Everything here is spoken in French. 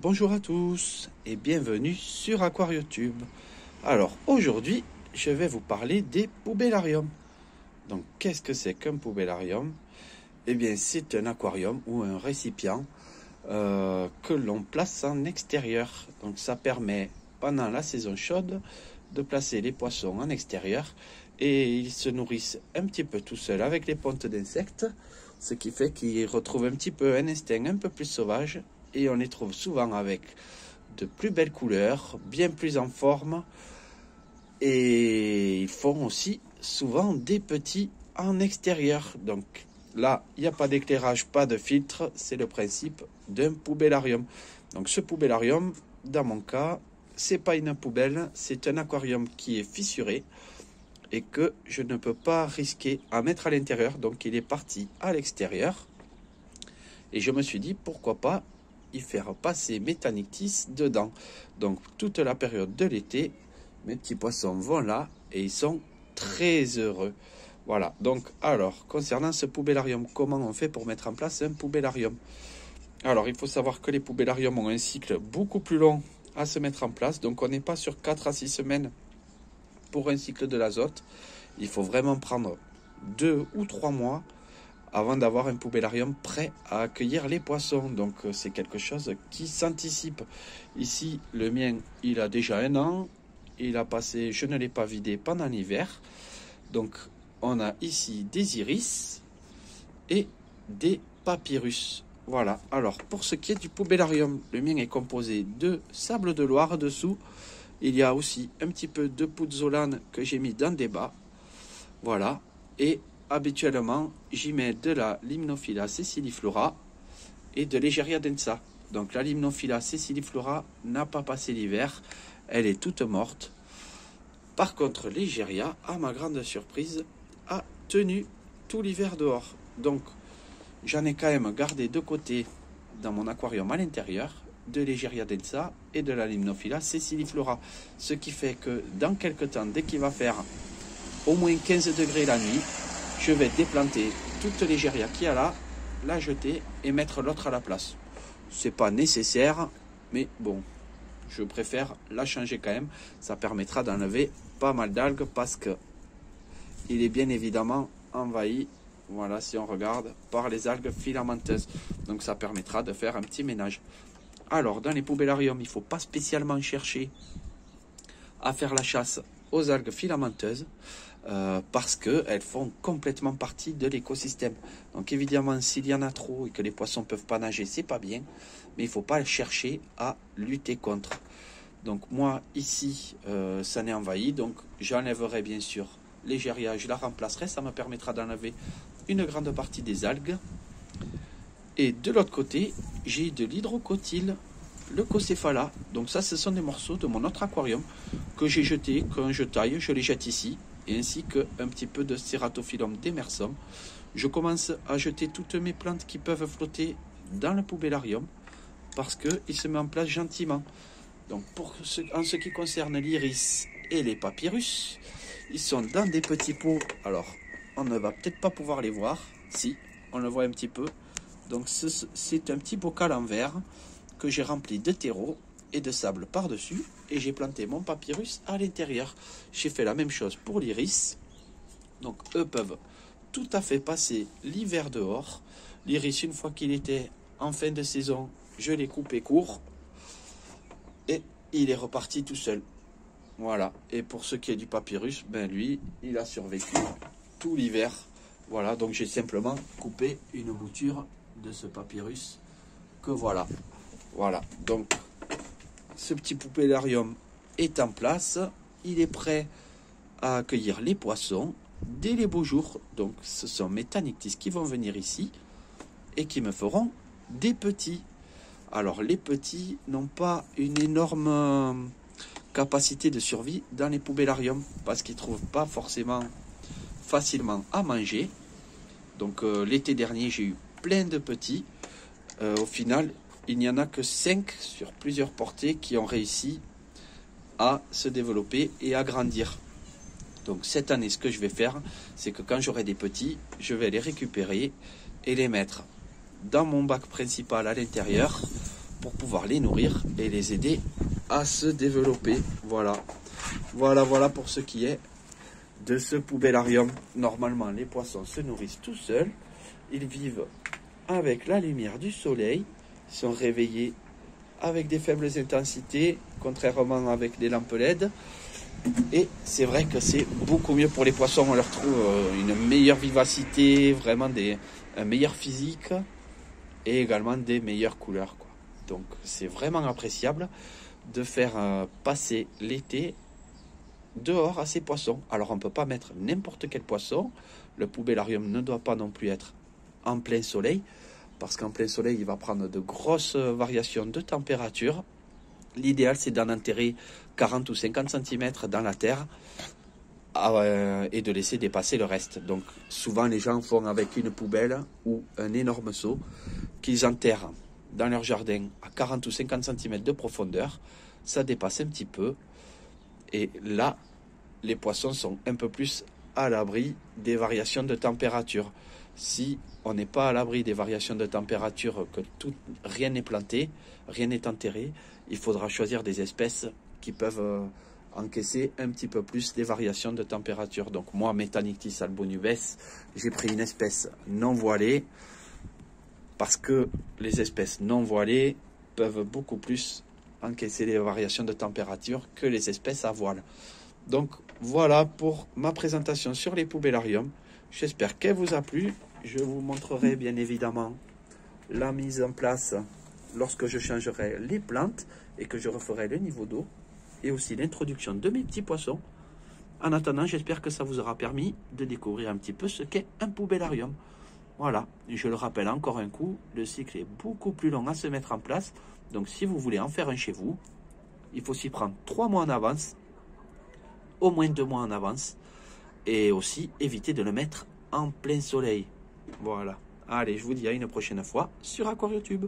Bonjour à tous et bienvenue sur AquarioTube. Alors aujourd'hui, je vais vous parler des poubellariums. Donc qu'est-ce que c'est qu'un poubellarium? Eh bien c'est un aquarium ou un récipient que l'on place en extérieur. Donc ça permet pendant la saison chaude de placer les poissons en extérieur et ils se nourrissent un petit peu tout seuls avec les pontes d'insectes, ce qui fait qu'ils retrouvent un petit peu un instinct un peu plus sauvage. Et on les trouve souvent avec de plus belles couleurs, bien plus en forme. Et ils font aussi souvent des petits en extérieur. Donc là, il n'y a pas d'éclairage, pas de filtre. C'est le principe d'un poubellarium. Donc ce poubellarium, dans mon cas, c'est pas une poubelle, c'est un aquarium qui est fissuré et que je ne peux pas risquer à mettre à l'intérieur. Donc il est parti à l'extérieur. Et je me suis dit, pourquoi pas y faire passer mes Tannictis dedans. Donc toute la période de l'été, mes petits poissons vont là et ils sont très heureux. Voilà, donc alors, concernant ce poubellarium, comment on fait pour mettre en place un poubellarium? Alors, il faut savoir que les poubellariums ont un cycle beaucoup plus long à se mettre en place. Donc on n'est pas sur 4 à 6 semaines pour un cycle de l'azote. Il faut vraiment prendre 2 ou 3 mois avant d'avoir un poubellarium prêt à accueillir les poissons. Donc c'est quelque chose qui s'anticipe. Ici, le mien, il a déjà 1 an. Il a passé, je ne l'ai pas vidé pendant l'hiver. Donc on a ici des iris et des papyrus. Voilà. Alors pour ce qui est du poubellarium, le mien est composé de sable de Loire dessous. Il y a aussi un petit peu de pouzzolane que j'ai mis dans des bas. Voilà. Et habituellement, j'y mets de la Limnophila sessiliflora et de l'Egeria densa. Donc la Limnophila sessiliflora n'a pas passé l'hiver, elle est toute morte. Par contre, l'Egeria, à ma grande surprise, a tenu tout l'hiver dehors. Donc j'en ai quand même gardé de côté dans mon aquarium à l'intérieur de l'Egeria densa et de la Limnophila sessiliflora. Ce qui fait que dans quelques temps, dès qu'il va faire au moins 15 degrés la nuit, je vais déplanter toute l'Egeria qu'il y a là, la jeter et mettre l'autre à la place. C'est pas nécessaire, mais bon, je préfère la changer quand même. Ça permettra d'enlever pas mal d'algues parce que il est bien évidemment envahi, voilà, si on regarde, par les algues filamenteuses. Donc ça permettra de faire un petit ménage. Alors, dans les poubellariums, il ne faut pas spécialement chercher à faire la chasse aux algues filamenteuses. Parce qu'elles font complètement partie de l'écosystème. Donc évidemment, s'il y en a trop et que les poissons ne peuvent pas nager, c'est pas bien, mais il ne faut pas chercher à lutter contre. Donc moi, ici, ça n'est envahi, donc j'enlèverai bien sûr l'Egeria, je la remplacerai, ça me permettra d'enlever une grande partie des algues. Et de l'autre côté, j'ai de l'hydrocotyle, le Cocéphala. Donc ça, ce sont des morceaux de mon autre aquarium que j'ai jeté, quand je taille, je les jette ici. Et ainsi qu'un petit peu de Ceratophyllum demersum. Je commence à jeter toutes mes plantes qui peuvent flotter dans le poubellarium parce qu'il se met en place gentiment. Donc en ce qui concerne l'iris et les papyrus, ils sont dans des petits pots. Alors, on ne va peut-être pas pouvoir les voir. Si, on le voit un petit peu. Donc c'est un petit bocal en verre que j'ai rempli de terreau et de sable par-dessus, et j'ai planté mon papyrus à l'intérieur. J'ai fait la même chose pour l'iris. Donc eux peuvent tout à fait passer l'hiver dehors. L'iris, une fois qu'il était en fin de saison, je l'ai coupé court et il est reparti tout seul. Voilà. Et pour ce qui est du papyrus, ben lui, il a survécu tout l'hiver. Voilà, donc j'ai simplement coupé une bouture de ce papyrus que voilà. Voilà, donc ce petit poubellarium est en place, il est prêt à accueillir les poissons dès les beaux jours. Donc ce sont mes Tannictis qui vont venir ici et qui me feront des petits. Alors les petits n'ont pas une énorme capacité de survie dans les poubellariums parce qu'ils ne trouvent pas forcément facilement à manger. Donc l'été dernier j'ai eu plein de petits. Au final, il n'y en a que 5 sur plusieurs portées qui ont réussi à se développer et à grandir. Donc cette année, ce que je vais faire, c'est que quand j'aurai des petits, je vais les récupérer et les mettre dans mon bac principal à l'intérieur pour pouvoir les nourrir et les aider à se développer. Voilà, voilà pour ce qui est de ce poubellarium. Normalement, les poissons se nourrissent tout seuls. Ils vivent avec la lumière du soleil, sont réveillés avec des faibles intensités, contrairement avec les lampes LED. Et c'est vrai que c'est beaucoup mieux pour les poissons. On leur trouve une meilleure vivacité, vraiment un meilleur physique et également des meilleures couleurs, quoi. Donc c'est vraiment appréciable de faire passer l'été dehors à ces poissons. Alors on ne peut pas mettre n'importe quel poisson. Le poubellarium ne doit pas non plus être en plein soleil, parce qu'en plein soleil il va prendre de grosses variations de température. L'idéal c'est d'en enterrer 40 ou 50 cm dans la terre et de laisser dépasser le reste. Donc souvent les gens font avec une poubelle ou un énorme seau qu'ils enterrent dans leur jardin à 40 ou 50 cm de profondeur. Ça dépasse un petit peu et là les poissons sont un peu plus à l'abri des variations de température. Si on n'est pas à l'abri des variations de température, que rien n'est planté, rien n'est enterré, il faudra choisir des espèces qui peuvent encaisser un petit peu plus des variations de température. Donc moi, Metanictis albonubes, j'ai pris une espèce non voilée, parce que les espèces non voilées peuvent beaucoup plus encaisser les variations de température que les espèces à voile. Donc voilà pour ma présentation sur les poubellariums. J'espère qu'elle vous a plu. Je vous montrerai bien évidemment la mise en place lorsque je changerai les plantes et que je referai le niveau d'eau et aussi l'introduction de mes petits poissons. En attendant, j'espère que ça vous aura permis de découvrir un petit peu ce qu'est un poubellarium. Voilà, je le rappelle encore un coup, le cycle est beaucoup plus long à se mettre en place. Donc si vous voulez en faire un chez vous, il faut s'y prendre 3 mois en avance, au moins 2 mois en avance, et aussi éviter de le mettre en plein soleil. Voilà. Allez, je vous dis à une prochaine fois sur AquarioTube.